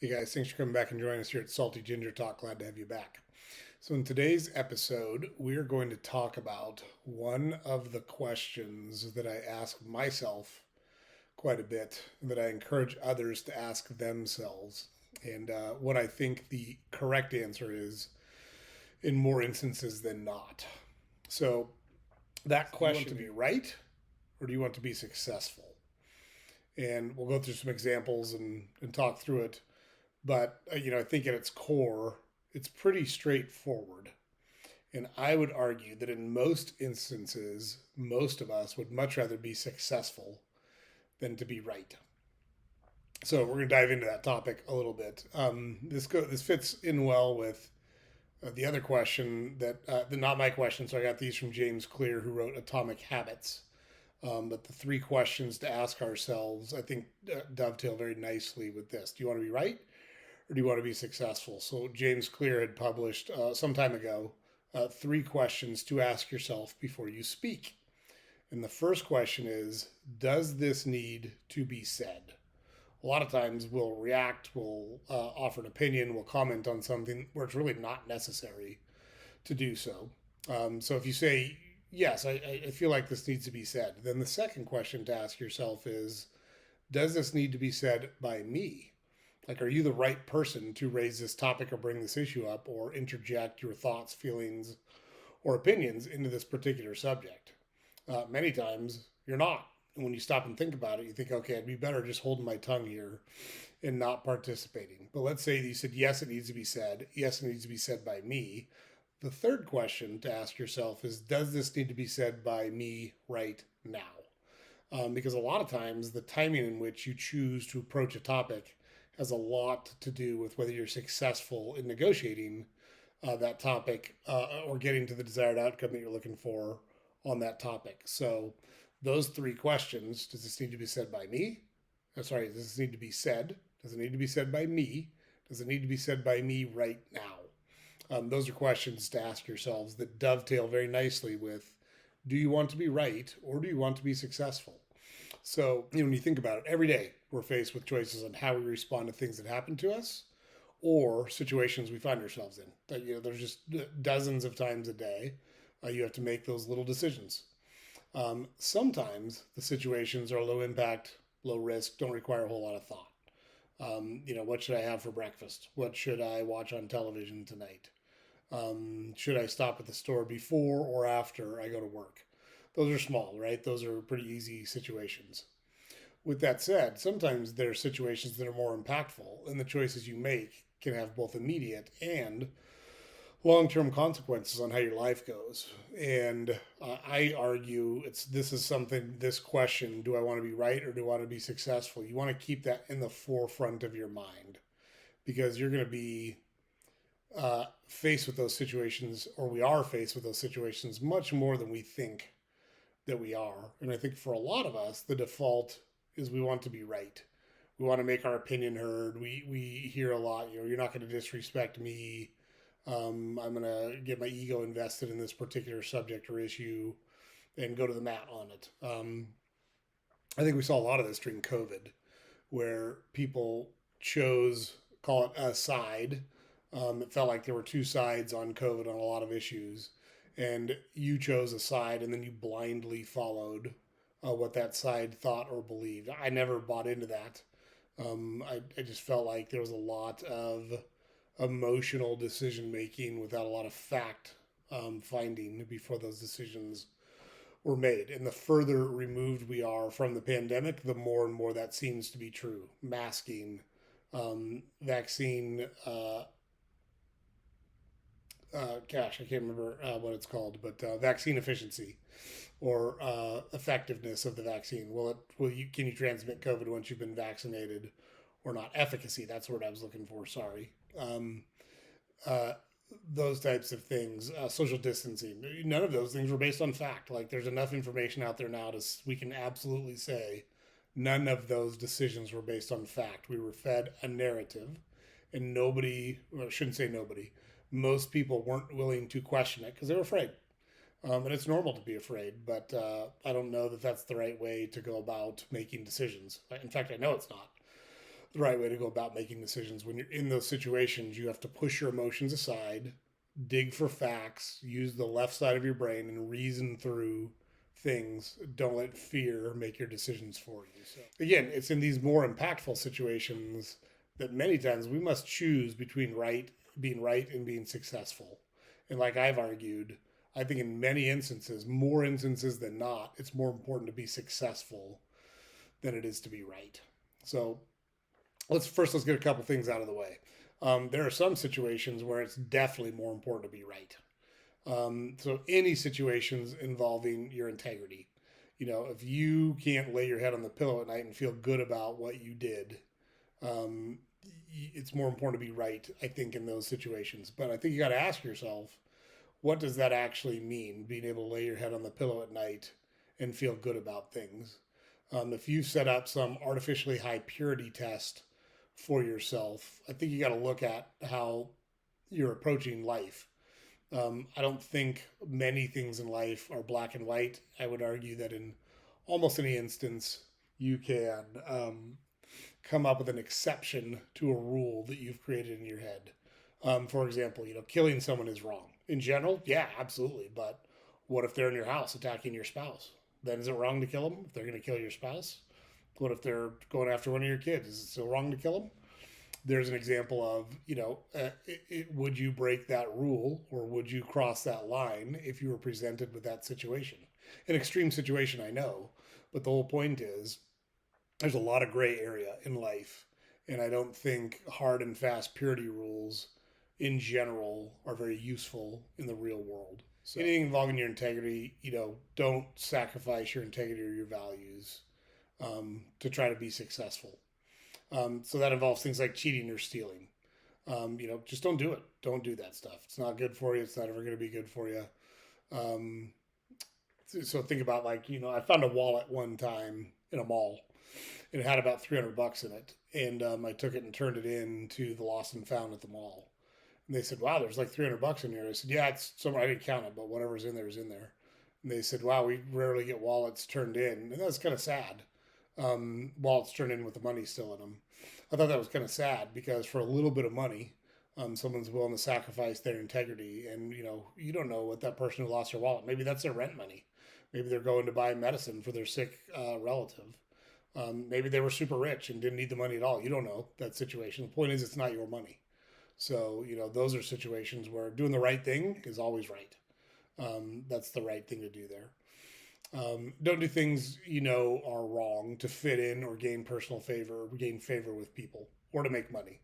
Hey guys, thanks for coming back and joining us here at Salty Ginger Talk. Glad to have you back. So, in today's episode, we're going to talk about one of the questions that I ask myself quite a bit, that I encourage others to ask themselves, and what I think the correct answer is in more instances than not. So, that question: do you want to be right or do you want to be successful? And we'll go through some examples and talk through it. But I think at its core, it's pretty straightforward. And I would argue that in most instances, most of us would much rather be successful than to be right. So we're going to dive into that topic a little bit. This fits in well with the other question not my question. So I got these from James Clear, who wrote Atomic Habits. But the three questions to ask ourselves, I think, dovetail very nicely with this. Do you want to be right? Or do you want to be successful? So James Clear had published some time ago three questions to ask yourself before you speak. And the first question is, does this need to be said? A lot of times we'll react, we'll offer an opinion, we'll comment on something where it's really not necessary to do so. So if you say, yes, I feel like this needs to be said, then the second question to ask yourself is, does this need to be said by me? Like, are you the right person to raise this topic or bring this issue up or interject your thoughts, feelings, or opinions into this particular subject? Many times you're not. And when you stop and think about it, you think, okay, I'd be better just holding my tongue here and not participating. But let's say you said, yes, it needs to be said. Yes, it needs to be said by me. The third question to ask yourself is, does this need to be said by me right now? Because a lot of times the timing in which you choose to approach a topic has a lot to do with whether you're successful in negotiating that topic or getting to the desired outcome that you're looking for on that topic. So, those three questions: does this need to be said by me? Sorry, does this need to be said? Does it need to be said by me? Does it need to be said by me right now? Those are questions to ask yourselves that dovetail very nicely with, do you want to be right or do you want to be successful? So, when you think about it, every day we're faced with choices on how we respond to things that happen to us or situations we find ourselves in. There's just dozens of times a day you have to make those little decisions. Sometimes the situations are low impact, low risk, don't require a whole lot of thought. What should I have for breakfast? What should I watch on television tonight? Should I stop at the store before or after I go to work? Those are small, right? Those are pretty easy situations. With that said, sometimes there are situations that are more impactful, and the choices you make can have both immediate and long-term consequences on how your life goes. And I argue this question: do I want to be right or do I want to be successful? You want to keep that in the forefront of your mind because you're going to be faced with those situations, or we are faced with those situations much more than we think that we are. And I think for a lot of us, the default is we want to be right. We want to make our opinion heard. We hear a lot, you're not going to disrespect me. I'm going to get my ego invested in this particular subject or issue and go to the mat on it. I think we saw a lot of this during COVID where people chose, call it a side. It felt like there were two sides on COVID on a lot of issues, and you chose a side and then you blindly followed what that side thought or believed. I never bought into that. I just felt like there was a lot of emotional decision making without a lot of fact finding before those decisions were made. And the further removed we are from the pandemic, the more and more that seems to be true. Masking, vaccine gosh, I can't remember what it's called, but vaccine efficiency or effectiveness of the vaccine. Can you transmit COVID once you've been vaccinated or not? Efficacy, that's the word I was looking for. Sorry. Uh, those types of things, social distancing. None of those things were based on fact. Like there's enough information out there now we can absolutely say none of those decisions were based on fact. We were fed a narrative, and nobody, or I shouldn't say nobody, most people weren't willing to question it because they were afraid. And it's normal to be afraid, but I don't know that that's the right way to go about making decisions. In fact, I know it's not. the right way to go about making decisions. When you're in those situations, you have to push your emotions aside, dig for facts, use the left side of your brain, and reason through things. Don't let fear make your decisions for you. So, again, it's in these more impactful situations that many times we must choose between being right and being successful. And like I've argued, I think in many instances, more instances than not, it's more important to be successful than it is to be right. So let's get a couple things out of the way. There are some situations where it's definitely more important to be right. So any situations involving your integrity, if you can't lay your head on the pillow at night and feel good about what you did, um, it's more important to be right, I think, in those situations. But I think you got to ask yourself, what does that actually mean? Being able to lay your head on the pillow at night and feel good about things. If you set up some artificially high purity test for yourself, I think you got to look at how you're approaching life. I don't think many things in life are black and white. I would argue that in almost any instance, you can come up with an exception to a rule that you've created in your head. For example, killing someone is wrong. In general, yeah, absolutely. But what if they're in your house attacking your spouse? Then is it wrong to kill them if they're going to kill your spouse? What if they're going after one of your kids? Is it still wrong to kill them? There's an example of, would you break that rule or would you cross that line if you were presented with that situation? An extreme situation, I know, but the whole point is there's a lot of gray area in life. And I don't think hard and fast purity rules in general are very useful in the real world. So anything involving your integrity, don't sacrifice your integrity or your values to try to be successful. So that involves things like cheating or stealing. Just don't do it. Don't do that stuff. It's not good for you. It's not ever going to be good for you. Um, so think about I found a wallet one time in a mall. It had about $300 in it, and I took it and turned it in to the lost and found at the mall. And they said, "Wow, there's like $300 in here." I said, "Yeah, it's somewhere. I didn't count it, but whatever's in there is in there." And they said, "Wow, we rarely get wallets turned in," and that's kind of sad. Wallets turned in with the money still in them. I thought that was kind of sad because for a little bit of money, someone's willing to sacrifice their integrity, and you don't know what that person who lost their wallet. Maybe that's their rent money. Maybe they're going to buy medicine for their sick relative. Maybe they were super rich and didn't need the money at all. You don't know that situation. The point is, it's not your money. So, those are situations where doing the right thing is always right. That's the right thing to do there. Don't do things are wrong to fit in or gain personal favor, gain favor with people, or to make money.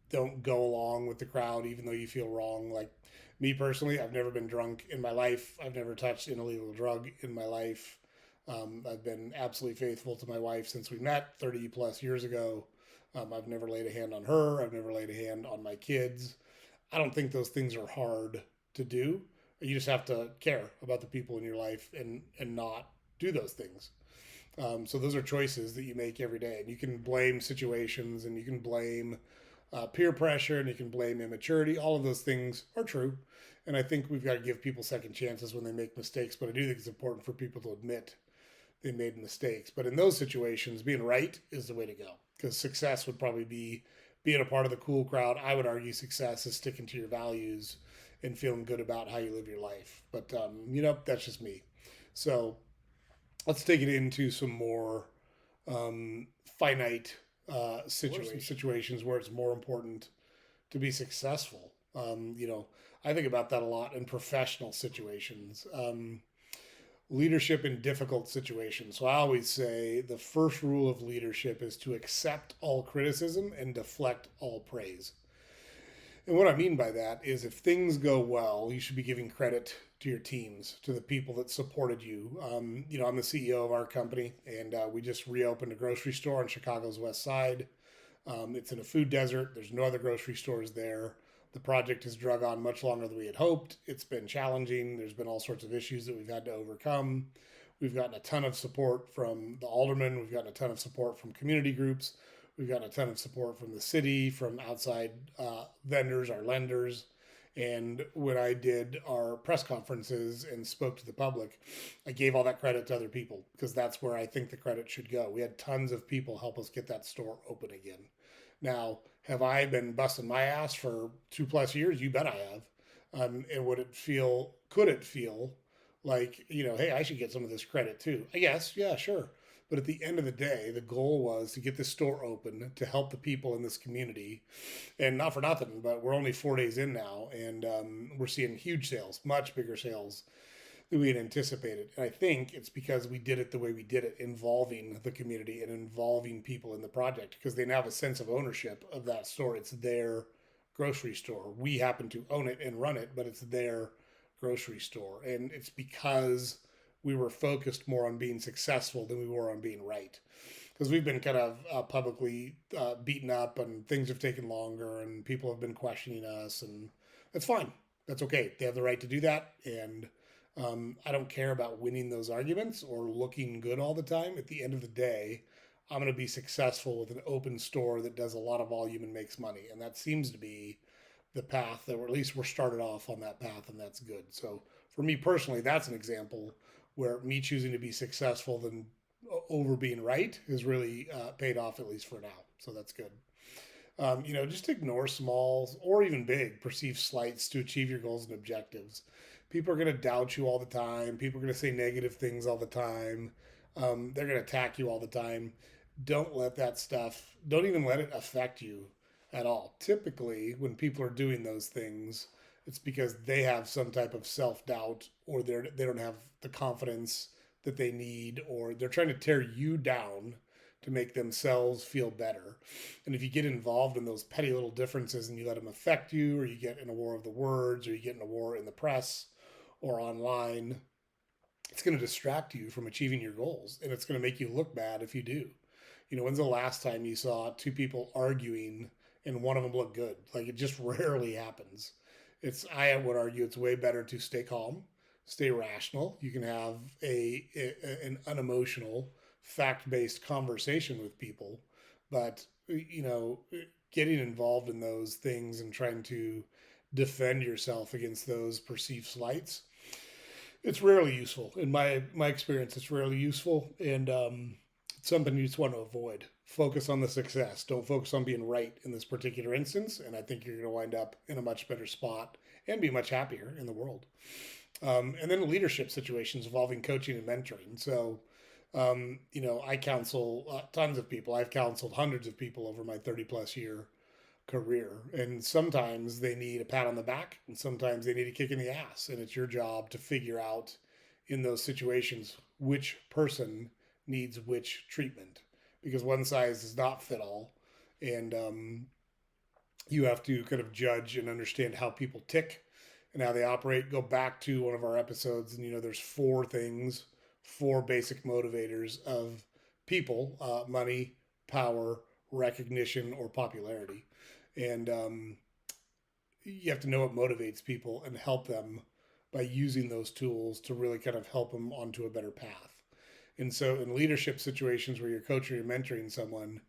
Don't go along with the crowd even though you feel wrong. Like me personally, I've never been drunk in my life. I've never touched an illegal drug in my life. I've been absolutely faithful to my wife since we met 30 plus years ago. I've never laid a hand on her. I've never laid a hand on my kids. I don't think those things are hard to do. You just have to care about the people in your life and not do those things. So those are choices that you make every day. And you can blame situations and you can blame peer pressure and you can blame immaturity. All of those things are true. And I think we've got to give people second chances when they make mistakes. But I do think it's important for people to admit they made mistakes. But in those situations, being right is the way to go. Because success would probably be being a part of the cool crowd. I would argue success is sticking to your values and feeling good about how you live your life. But, that's just me. So let's take it into some more finite situations where it's more important to be successful. I think about that a lot in professional situations. Leadership in difficult situations. So I always say the first rule of leadership is to accept all criticism and deflect all praise. And what I mean by that is if things go well, you should be giving credit to your teams, to the people that supported you. I'm the CEO of our company, and we just reopened a grocery store on Chicago's West Side. It's in a food desert. There's no other grocery stores there. The project has drug on much longer than we had hoped. It's been challenging. There's been all sorts of issues that we've had to overcome. We've gotten a ton of support from the aldermen. We've gotten a ton of support from community groups. We've gotten a ton of support from the city, from outside vendors, our lenders. And when I did our press conferences and spoke to the public, I gave all that credit to other people because that's where I think the credit should go. We had tons of people help us get that store open again. Now, have I been busting my ass for 2 plus years? You bet I have. And could it feel like, hey, I should get some of this credit too? I guess, yeah, sure. But at the end of the day, the goal was to get this store open to help the people in this community. And not for nothing, but we're only 4 days in now, and we're seeing huge sales, much bigger sales than we had anticipated. And I think it's because we did it the way we did it, involving the community and involving people in the project, because they now have a sense of ownership of that store. It's their grocery store. We happen to own it and run it, but it's their grocery store. And it's because we were focused more on being successful than we were on being right. Because we've been kind of publicly beaten up, and things have taken longer, and people have been questioning us, and that's fine. That's okay. They have the right to do that, and I don't care about winning those arguments or looking good all the time. At the end of the day, I'm going to be successful with an open store that does a lot of volume and makes money, and that seems to be the path that, or at least we're started off on that path, and that's good. So for me personally, that's an example where me choosing to be successful than over being right has really paid off, at least for now. So that's good. Just ignore small or even big perceived slights to achieve your goals and objectives. People are going to doubt you all the time. People are going to say negative things all the time. They're going to attack you all the time. Don't even let it affect you at all. Typically, when people are doing those things, it's because they have some type of self doubt, or they don't have the confidence that they need, or they're trying to tear you down to make themselves feel better. And if you get involved in those petty little differences and you let them affect you, or you get in a war of the words, or you get in a war in the press or online, it's going to distract you from achieving your goals. And it's going to make you look bad if you do. When's the last time you saw two people arguing and one of them looked good? Like, it just rarely happens. I would argue it's way better to stay calm, stay rational. You can have an unemotional, fact-based conversation with people, but getting involved in those things and trying to defend yourself against those perceived slights, it's rarely useful. In my experience, it's rarely useful, and it's something you just want to avoid. Focus on the success. Don't focus on being right in this particular instance, and I think you're going to wind up in a much better spot and be much happier in the world. And then leadership situations involving coaching and mentoring. So, I counsel tons of people. I've counseled hundreds of people over my 30 plus year career. And sometimes they need a pat on the back, and sometimes they need a kick in the ass. And it's your job to figure out in those situations which person needs which treatment, because one size does not fit all. And you have to kind of judge and understand how people tick and how they operate. Go back to one of our episodes, and there's four basic motivators of people: money, power, recognition, or popularity. And you have to know what motivates people and help them by using those tools to really kind of help them onto a better path. And so, in leadership situations where you're coaching or mentoring someone,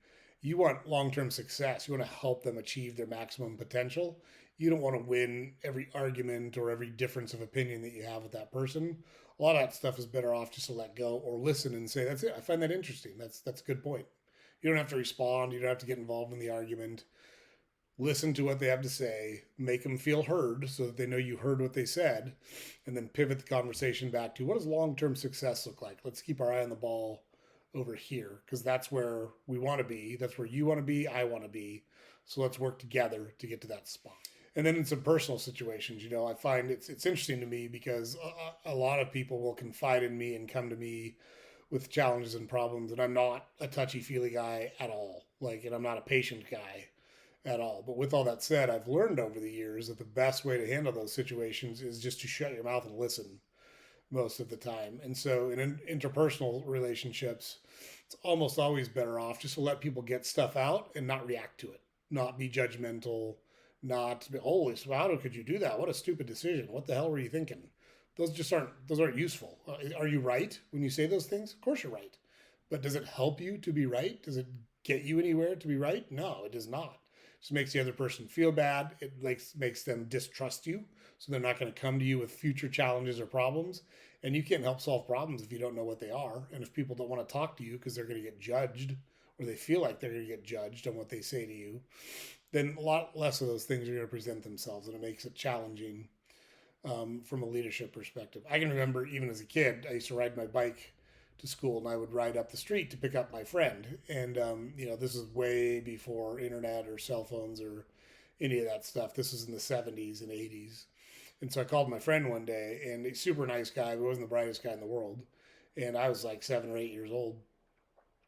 you want long term success. You want to help them achieve their maximum potential. You don't want to win every argument or every difference of opinion that you have with that person. A lot of that stuff is better off just to let go or listen and say, "That's it. I find that interesting. That's a good point." You don't have to respond. You don't have to get involved in the argument. Listen to what they have to say, make them feel heard so that they know you heard what they said, and then pivot the conversation back to, what does long-term success look like? Let's keep our eye on the ball over here, because that's where we want to be. That's where you want to be. I want to be. So let's work together to get to that spot. And then in some personal situations, I find it's interesting to me because a lot of people will confide in me and come to me with challenges and problems, and I'm not a touchy-feely guy at all. And I'm not a patient guy at all. But with all that said, I've learned over the years that the best way to handle those situations is just to shut your mouth and listen most of the time. And so in interpersonal relationships, it's almost always better off just to let people get stuff out and not react to it, not be judgmental, not be, holy, so how could you do that? What a stupid decision. What the hell were you thinking? Those aren't useful. Are you right when you say those things? Of course you're right. But does it help you to be right? Does it get you anywhere to be right? No, it does not. Just makes the other person feel bad. It makes them distrust you. So they're not going to come to you with future challenges or problems. And you can't help solve problems if you don't know what they are. And if people don't want to talk to you because they're going to get judged or they feel like they're going to get judged on what they say to you, then a lot less of those things are going to present themselves, and it makes it challenging from a leadership perspective. I can remember even as a kid, I used to ride my bike to school, and I would ride up the street to pick up my friend. And this is way before internet or cell phones or any of that stuff. This was in the '70s and '80s. And so I called my friend one day, and he's a super nice guy, but wasn't the brightest guy in the world. And I was like 7 or 8 years old.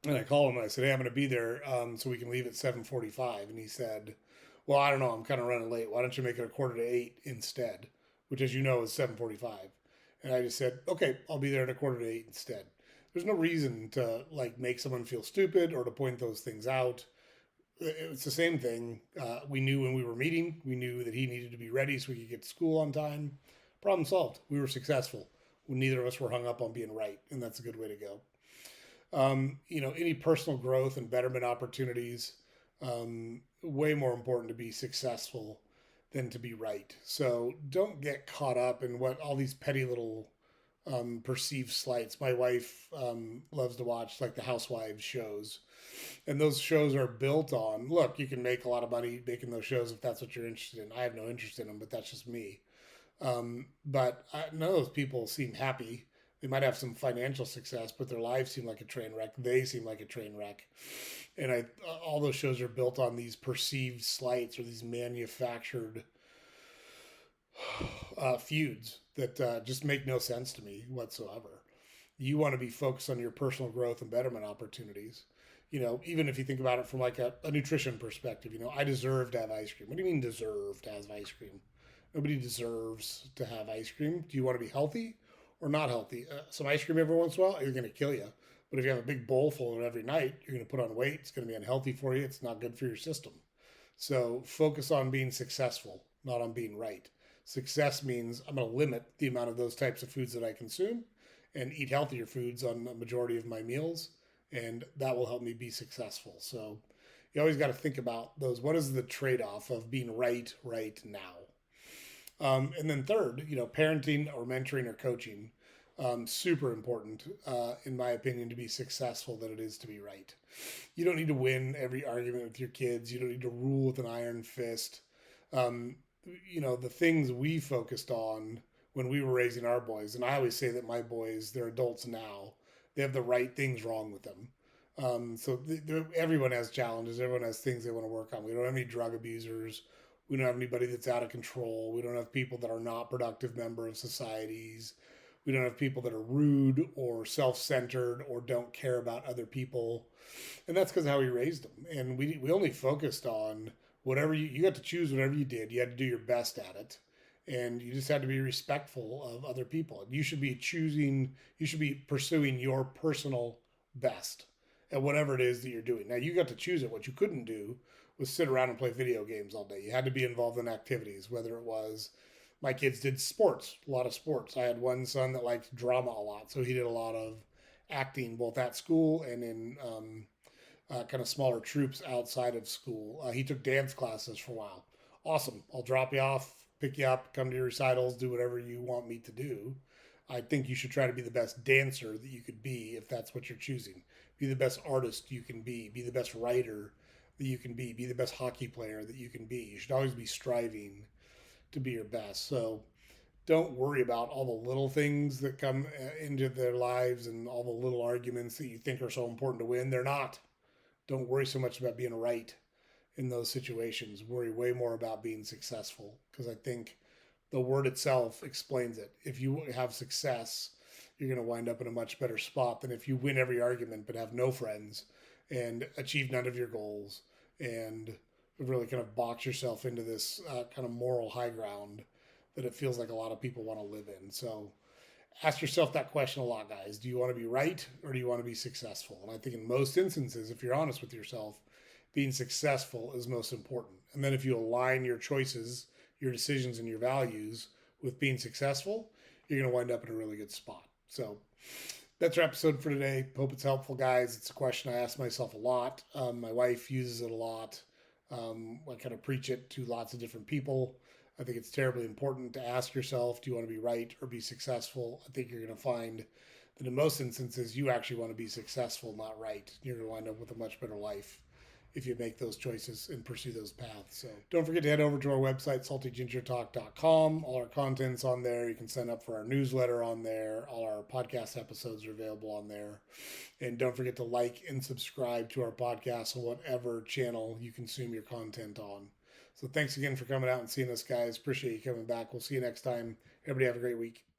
And I called him and I said, "Hey, I'm going to be there, so we can leave at 7:45." And he said, "Well, I don't know. I'm kind of running late. Why don't you make it a quarter to 8 instead?" Which, as you know, is 7:45. And I just said, "Okay, I'll be there at a quarter to 8 instead." There's no reason to like make someone feel stupid or to point those things out. It's the same thing. We knew when we were meeting, we knew that he needed to be ready so we could get to school on time. Problem solved. We were successful. Neither of us were hung up on being right, and that's a good way to go. Any personal growth and betterment opportunities, way more important to be successful than to be right. So don't get caught up in what all these petty little perceived slights. My wife loves to watch like the Housewives shows, and those shows are built on look, you can make a lot of money making those shows if that's what you're interested in. I have no interest in them, but that's just me. But none of those people seem happy. They might have some financial success, but their lives seem like a train wreck. They seem like a train wreck. And all those shows are built on these perceived slights or these manufactured feuds that just make no sense to me whatsoever. You want to be focused on your personal growth and betterment opportunities. Even if you think about it from like a nutrition perspective, I deserve to have ice cream. What do you mean deserve to have ice cream? Nobody deserves to have ice cream. Do you want to be healthy or not healthy? Some ice cream every once in a while, you're going to kill you. But if you have a big bowl full of it every night, you're going to put on weight. It's going to be unhealthy for you. It's not good for your system. So focus on being successful, not on being right. Success means I'm going to limit the amount of those types of foods that I consume and eat healthier foods on a majority of my meals. And that will help me be successful. So you always got to think about those. What is the trade off of being right now? And then third, parenting or mentoring or coaching, super important, in my opinion, to be successful than it is to be right. You don't need to win every argument with your kids. You don't need to rule with an iron fist. Um, the things we focused on when we were raising our boys, and I always say that my boys, they're adults now, they have the right things wrong with them. Everyone has challenges. Everyone has things they want to work on. We don't have any drug abusers. We don't have anybody that's out of control. We don't have people that are not productive member of societies. We don't have people that are rude or self-centered or don't care about other people. And that's because of how we raised them. And we only focused on whatever you got to choose whatever you did. You had to do your best at it. And you just had to be respectful of other people. You should be pursuing your personal best at whatever it is that you're doing. Now you got to choose it. What you couldn't do was sit around and play video games all day. You had to be involved in activities, whether it was my kids did sports, a lot of sports. I had one son that liked drama a lot, so he did a lot of acting both at school and in kind of smaller troops outside of school. He took dance classes for a while. Awesome. I'll drop you off, pick you up, come to your recitals, do whatever you want me to do. I think you should try to be the best dancer that you could be if that's what you're choosing. Be the best artist you can be the best writer that you can be the best hockey player that you can be. You should always be striving to be your best. So don't worry about all the little things that come into their lives and all the little arguments that you think are so important to win. They're not. Don't worry so much about being right in those situations. Worry way more about being successful, because I think the word itself explains it. If you have success, you're going to wind up in a much better spot than if you win every argument but have no friends and achieve none of your goals and really kind of box yourself into this kind of moral high ground that it feels like a lot of people want to live in. So ask yourself that question a lot, guys. Do you want to be right or do you want to be successful? And I think in most instances, if you're honest with yourself, being successful is most important. And then if you align your choices, your decisions, and your values with being successful, you're going to wind up in a really good spot. So that's our episode for today. Hope it's helpful, guys. It's a question I ask myself a lot. My wife uses it a lot. I kind of preach it to lots of different people. I think it's terribly important to ask yourself, do you want to be right or be successful? I think you're going to find that in most instances, you actually want to be successful, not right. You're going to wind up with a much better life if you make those choices and pursue those paths. So don't forget to head over to our website, saltygingertalk.com. All our content's on there. You can sign up for our newsletter on there. All our podcast episodes are available on there. And don't forget to like and subscribe to our podcast on whatever channel you consume your content on. So thanks again for coming out and seeing us, guys. Appreciate you coming back. We'll see you next time. Everybody have a great week.